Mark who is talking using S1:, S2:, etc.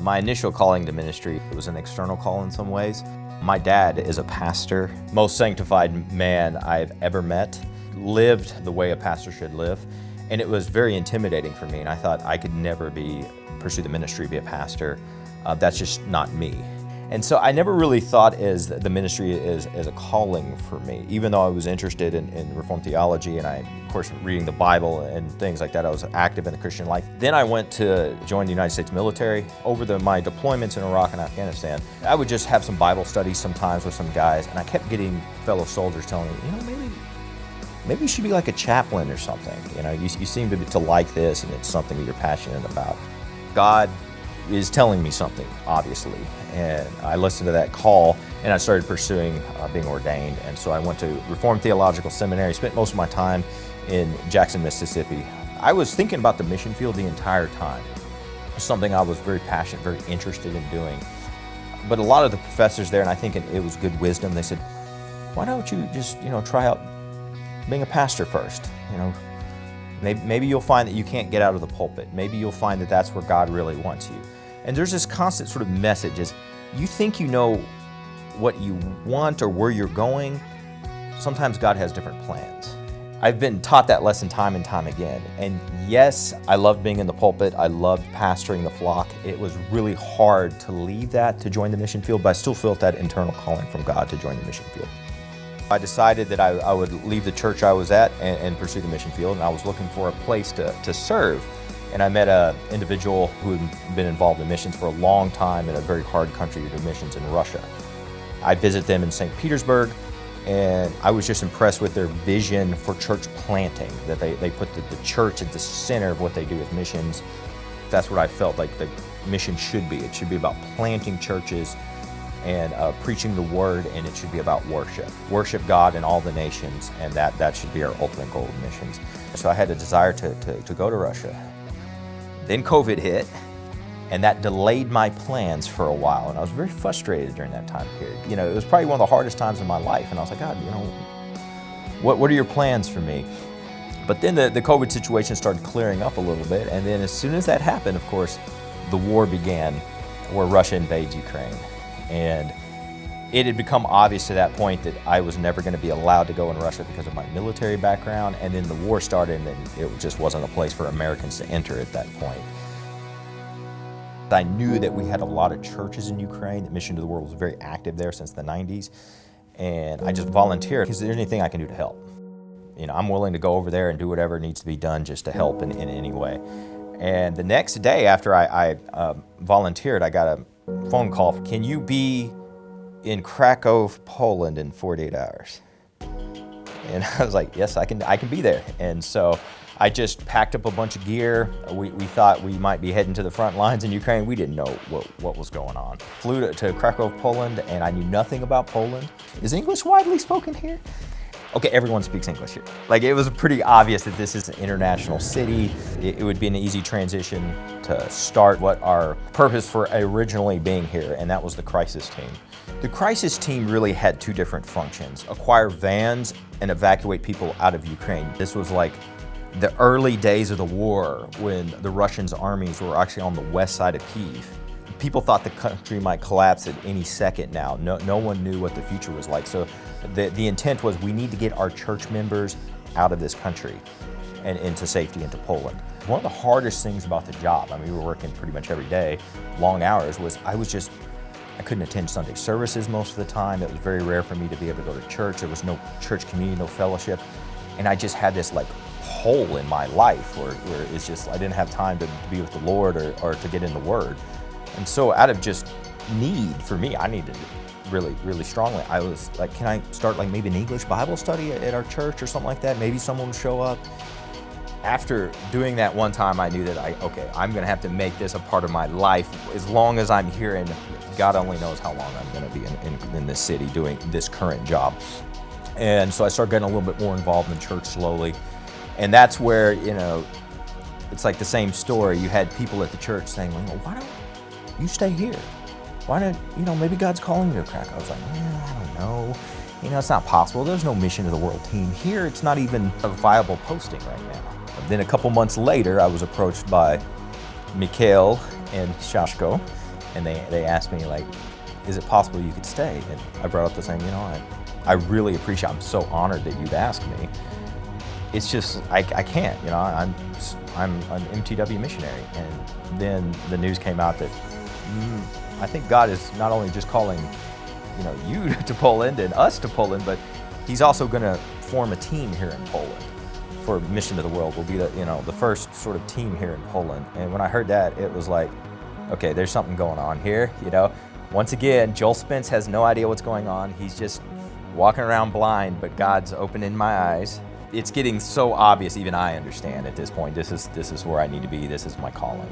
S1: My initial calling to ministry was an external call in some ways. My dad is a pastor, most sanctified man I've ever met, lived the way a pastor should live, and it was very intimidating for me, and I thought I could never pursue the ministry, be a pastor. That's just not me. And so I never really thought as the ministry as a calling for me, even though I was interested in Reformed theology and I, of course, reading the Bible and things like that. I was active in the Christian life. Then I went to join the United States military. Over my deployments in Iraq and Afghanistan, I would just have some Bible studies sometimes with some guys, and I kept getting fellow soldiers telling me, maybe you should be like a chaplain or something. You seem to like this, and it's something that you're passionate about. God is telling me something, obviously, and I listened to that call and I started pursuing being ordained. And so I went to Reformed Theological Seminary, spent most of my time in Jackson, Mississippi. I was thinking about the mission field the entire time. It was something I was very passionate, very interested in doing. But a lot of the professors there, and I think it was good wisdom, they said, why don't you just try out being a pastor first? Maybe you'll find that you can't get out of the pulpit. Maybe you'll find that that's where God really wants you. And there's this constant sort of message is you think you know what you want or where you're going. Sometimes God has different plans. I've been taught that lesson time and time again. And yes, I loved being in the pulpit. I loved pastoring the flock. It was really hard to leave that to join the mission field, but I still felt that internal calling from God to join the mission field. I decided that I would leave the church I was at and pursue the mission field, and I was looking for a place to serve. And I met an individual who had been involved in missions for a long time in a very hard country to do missions in Russia. I visited them in St. Petersburg, and I was just impressed with their vision for church planting, that they put the church at the center of what they do with missions. That's what I felt like the mission should be. It should be about planting churches and preaching the word, and it should be about worship. Worship God in all the nations, and that should be our ultimate goal of missions. So I had a desire to go to Russia. Then COVID hit, and that delayed my plans for a while, and I was very frustrated during that time period. It was probably one of the hardest times in my life, and I was like, God, what are your plans for me? But then the COVID situation started clearing up a little bit, and then as soon as that happened, of course, the war began where Russia invades Ukraine. And it had become obvious to that point that I was never going to be allowed to go in Russia because of my military background, and then the war started and it just wasn't a place for Americans to enter at that point. I knew that we had a lot of churches in Ukraine, that Mission to the World was very active there since the 90s, and I just volunteered because there's anything I can do to help. I'm willing to go over there and do whatever needs to be done just to help in any way. And the next day after I volunteered, I got a phone call. Can you be in Krakow, Poland in 48 hours? And I was like, yes, I can be there. And so I just packed up a bunch of gear. We thought we might be heading to the front lines in Ukraine. We didn't know what was going on. Flew to Krakow, Poland, and I knew nothing about Poland. Is English widely spoken here? Okay, everyone speaks English here. It was pretty obvious that this is an international city. It would be an easy transition to start what our purpose for originally being here, and that was the crisis team. The crisis team really had two different functions: acquire vans and evacuate people out of Ukraine. This was like the early days of the war when the Russian armies were actually on the west side of Kyiv. People thought the country might collapse at any second now. No one knew what the future was like. So the intent was we need to get our church members out of this country and into safety into Poland. One of the hardest things about the job, we were working pretty much every day, long hours, was I couldn't attend Sunday services most of the time. It was very rare for me to be able to go to church. There was no church community, no fellowship. And I just had this hole in my life where it's just, I didn't have time to be with the Lord or to get in the Word. And so out of just need for me, I needed it really, really strongly. I was like, can I start maybe an English Bible study at our church or something like that? Maybe someone would show up. After doing that one time, I knew that I'm gonna have to make this a part of my life as long as I'm here, and God only knows how long I'm gonna be in this city doing this current job. And so I started getting a little bit more involved in church slowly. And that's where, it's like the same story. You had people at the church saying, why don't you stay here? Why don't, maybe God's calling you to Krakow. I was like, I don't know. It's not possible. There's no Mission to the World team here. It's not even a viable posting right now. Then a couple months later, I was approached by Mikhail and Shashko, and they asked me, like, is it possible you could stay? And I brought up the saying, I really appreciate, I'm so honored that you'd ask me. It's just, I can't, I'm an MTW missionary. And then the news came out that I think God is not only just calling, you to Poland and us to Poland, but he's also going to form a team here in Poland for Mission to the World. We'll be the first sort of team here in Poland. And when I heard that, it was like, okay, there's something going on here, Once again, Joel Spence has no idea what's going on. He's just walking around blind, but God's opening my eyes. It's getting so obvious, even I understand at this point. This is where I need to be. This is my calling.